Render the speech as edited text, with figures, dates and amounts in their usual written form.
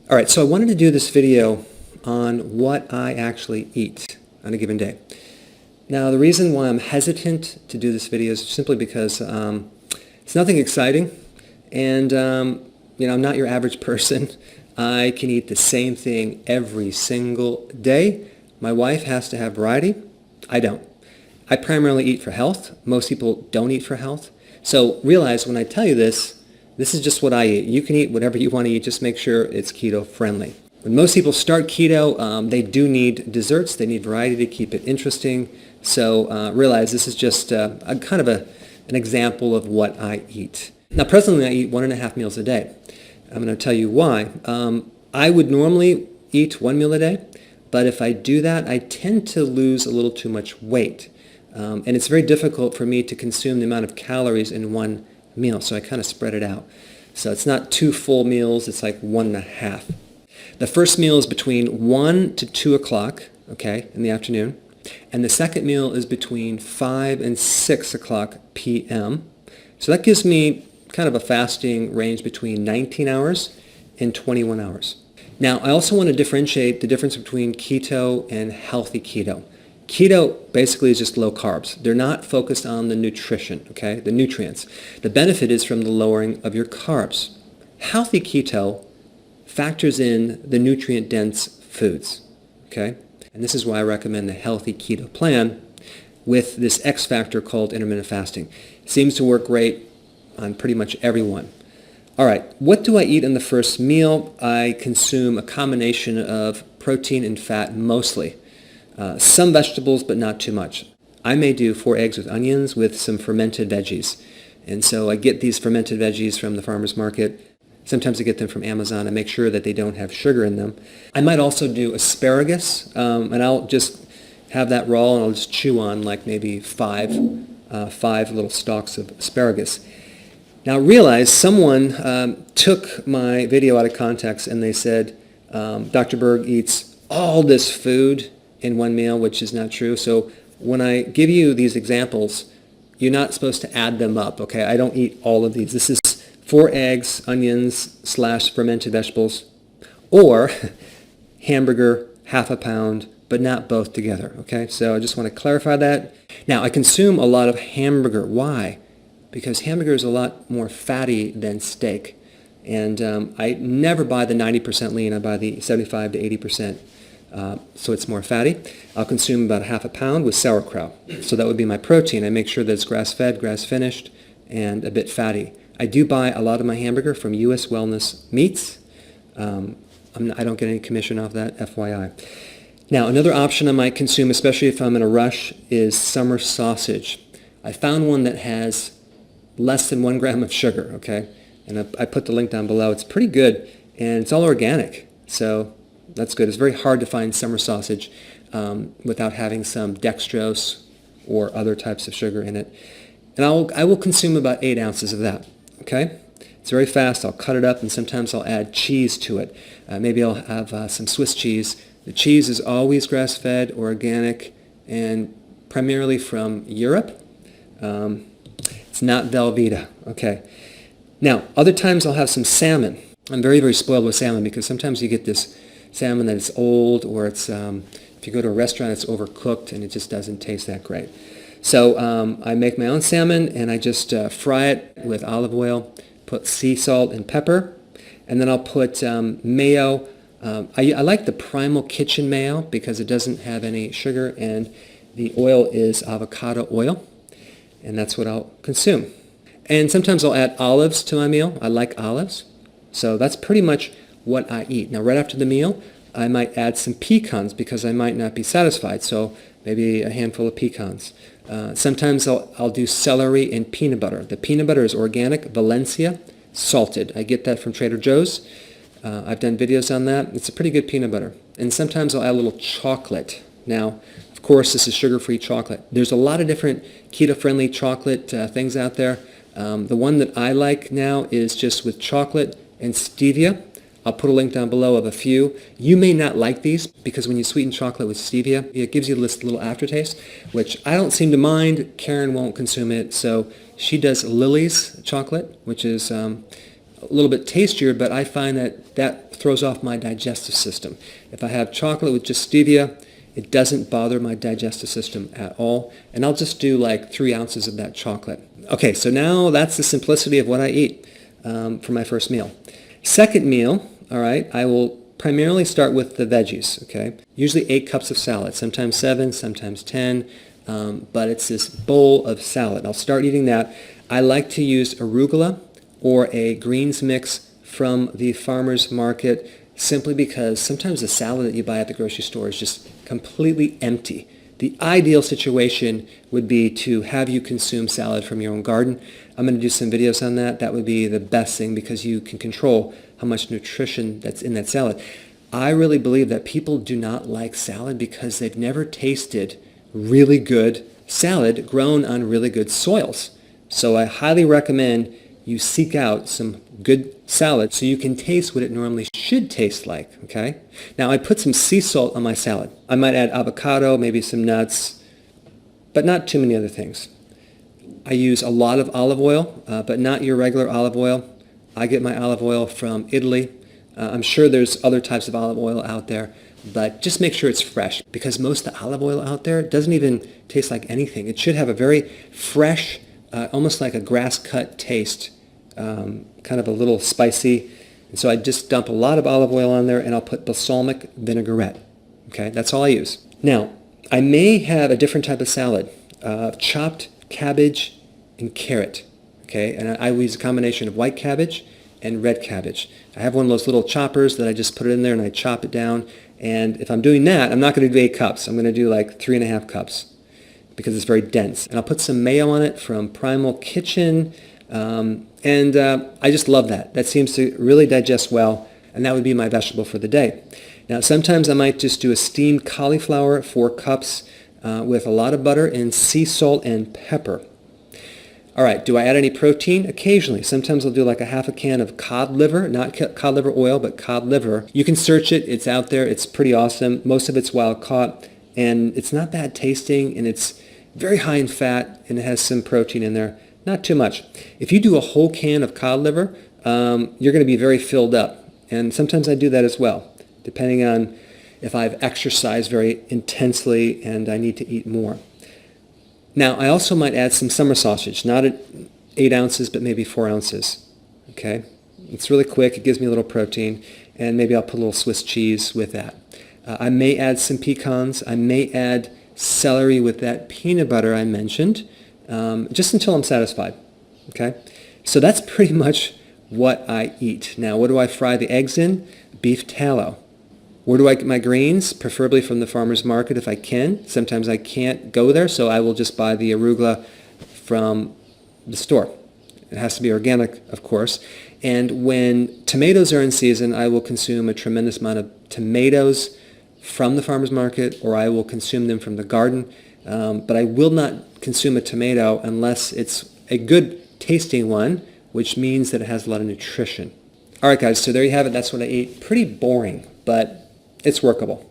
All right, so I wanted to do this video on what I actually eat on a given day. Now, the reason why I'm hesitant to do this video is simply because it's nothing exciting, and I'm not your average person. I can eat the same thing every single day. My wife has to have variety. I don't. I primarily eat for health. Most people don't eat for health. So realize when I tell you this is just what I eat. You can eat whatever you want to eat, just make sure it's keto friendly. When most people start keto, they do need desserts. They need variety to keep it interesting. So realize this is just an example of what I eat. Now, presently I eat 1.5 meals a day. I'm going to tell you why. I would normally eat 1 meal a day, but if I do that, I tend to lose a little too much weight. And it's very difficult for me to consume the amount of calories in one meal, so I kind of spread it out. So it's not 2 full meals, it's like 1.5. The first meal is between 1 to 2 o'clock, okay, in the afternoon, and the second meal is between 5 and 6 o'clock p.m. So that gives me kind of a fasting range between 19 hours and 21 hours. Now, I also want to differentiate the difference between keto and healthy keto. Keto basically is just low carbs. They're not focused on the nutrition, okay, the nutrients. The benefit is from the lowering of your carbs. Healthy keto factors in the nutrient-dense foods, okay? And this is why I recommend the healthy keto plan with this X factor called intermittent fasting. It seems to work great on pretty much everyone. All right, what do I eat in the first meal? I consume a combination of protein and fat mostly. Some vegetables, but not too much. I may do 4 eggs with onions with some fermented veggies. And so I get these fermented veggies from the farmer's market. Sometimes I get them from Amazon. I make sure that they don't have sugar in them. I might also do asparagus, and I'll just have that raw and I'll just chew on like maybe five little stalks of asparagus. Now realize someone took my video out of context and they said, Dr. Berg eats all this food in one meal, which is not true. So when I give you these examples, you're not supposed to add them up, okay? I don't eat all of these. This is 4 eggs, onions / fermented vegetables, or hamburger, 1/2 pound, but not both together, okay? So I just want to clarify that. Now, I consume a lot of hamburger. Why? Because hamburger is a lot more fatty than steak. And I never buy the 90% lean. I buy the 75 to 80%. So it's more fatty. I'll consume about 1/2 pound with sauerkraut. So that would be my protein. I make sure that it's grass-fed, grass-finished, and a bit fatty. I do buy a lot of my hamburger from U.S. Wellness Meats. I don't get any commission off that, FYI. Now, another option I might consume, especially if I'm in a rush, is summer sausage. I found one that has less than 1 gram of sugar, okay? And I put the link down below. It's pretty good, and it's all organic. So that's good. It's very hard to find summer sausage without having some dextrose or other types of sugar in it. And I will consume about 8 ounces of that, okay? It's very fast. I'll cut it up, and sometimes I'll add cheese to it. Maybe I'll have some Swiss cheese. The cheese is always grass-fed, organic, and primarily from Europe. It's not Velveeta, okay? Now, other times I'll have some salmon. I'm very, very spoiled with salmon because sometimes you get this salmon that is old, or it's if you go to a restaurant, it's overcooked and it just doesn't taste that great. So I make my own salmon and I just fry it with olive oil, put sea salt and pepper, and then I'll put mayo. I like the Primal Kitchen mayo because it doesn't have any sugar, and the oil is avocado oil, and that's what I'll consume. And sometimes I'll add olives to my meal. I like olives. So that's pretty much what I eat. Now, right after the meal, I might add some pecans because I might not be satisfied, so maybe a handful of pecans. Sometimes I'll do celery and peanut butter. The peanut butter is organic, Valencia, salted. I get that from Trader Joe's. I've done videos on that. It's a pretty good peanut butter. And sometimes I'll add a little chocolate. Now, of course, this is sugar-free chocolate. There's a lot of different keto-friendly chocolate things out there. The one that I like now is just with chocolate and stevia. I'll put a link down below of a few. You may not like these because when you sweeten chocolate with stevia, it gives you this little aftertaste, which I don't seem to mind. Karen won't consume it, so she does Lily's chocolate, which is a little bit tastier, but I find that throws off my digestive system. If I have chocolate with just stevia, it doesn't bother my digestive system at all, and I'll just do like 3 ounces of that chocolate. Okay, so now that's the simplicity of what I eat for my first meal. Second meal, all right, I will primarily start with the veggies, okay? Usually 8 cups of salad, sometimes 7, sometimes 10, but it's this bowl of salad. I'll start eating that. I like to use arugula or a greens mix from the farmer's market simply because sometimes the salad that you buy at the grocery store is just completely empty. The ideal situation would be to have you consume salad from your own garden. I'm going to do some videos on that. That would be the best thing because you can control how much nutrition that's in that salad. I really believe that people do not like salad because they've never tasted really good salad grown on really good soils. So I highly recommend you seek out some good salad so you can taste what it normally should taste like, okay? Now I put some sea salt on my salad. I might add avocado, maybe some nuts, but not too many other things. I use a lot of olive oil, but not your regular olive oil. I get my olive oil from Italy. I'm sure there's other types of olive oil out there, but just make sure it's fresh because most of the olive oil out there doesn't even taste like anything. It should have a very fresh, almost like a grass-cut taste, kind of a little spicy. And so I just dump a lot of olive oil on there and I'll put balsamic vinaigrette. Okay, that's all I use. Now, I may have a different type of salad, chopped cabbage and carrot. Okay, and I use a combination of white cabbage and red cabbage. I have one of those little choppers that I just put it in there and I chop it down. And if I'm doing that, I'm not going to do 8 cups. I'm going to do like 3.5 cups because it's very dense. And I'll put some mayo on it from Primal Kitchen. I just love that. That seems to really digest well, and that would be my vegetable for the day. Now, sometimes I might just do a steamed cauliflower, 4 cups, with a lot of butter and sea salt and pepper. All right, do I add any protein? Occasionally. Sometimes I'll do like a half a can of cod liver, not cod liver oil, but cod liver. You can search it. It's out there. It's pretty awesome. Most of it's wild caught, and it's not bad tasting, and it's very high in fat, and it has some protein in there. Not too much. If you do a whole can of cod liver, you're going to be very filled up. And sometimes I do that as well, depending on if I've exercised very intensely and I need to eat more. Now, I also might add some summer sausage, not at 8 ounces, but maybe 4 ounces. Okay? It's really quick. It gives me a little protein. And maybe I'll put a little Swiss cheese with that. I may add some pecans. I may add celery with that peanut butter I mentioned. Just until I'm satisfied, okay? So that's pretty much what I eat. Now, what do I fry the eggs in? Beef tallow. Where do I get my greens? Preferably from the farmer's market if I can. Sometimes I can't go there, so I will just buy the arugula from the store. It has to be organic, of course. And when tomatoes are in season, I will consume a tremendous amount of tomatoes from the farmer's market, or I will consume them from the garden. But I will not consume a tomato unless it's a good tasting one, which means that it has a lot of nutrition. All right, guys, so there you have it. That's what I eat. Pretty boring, but it's workable.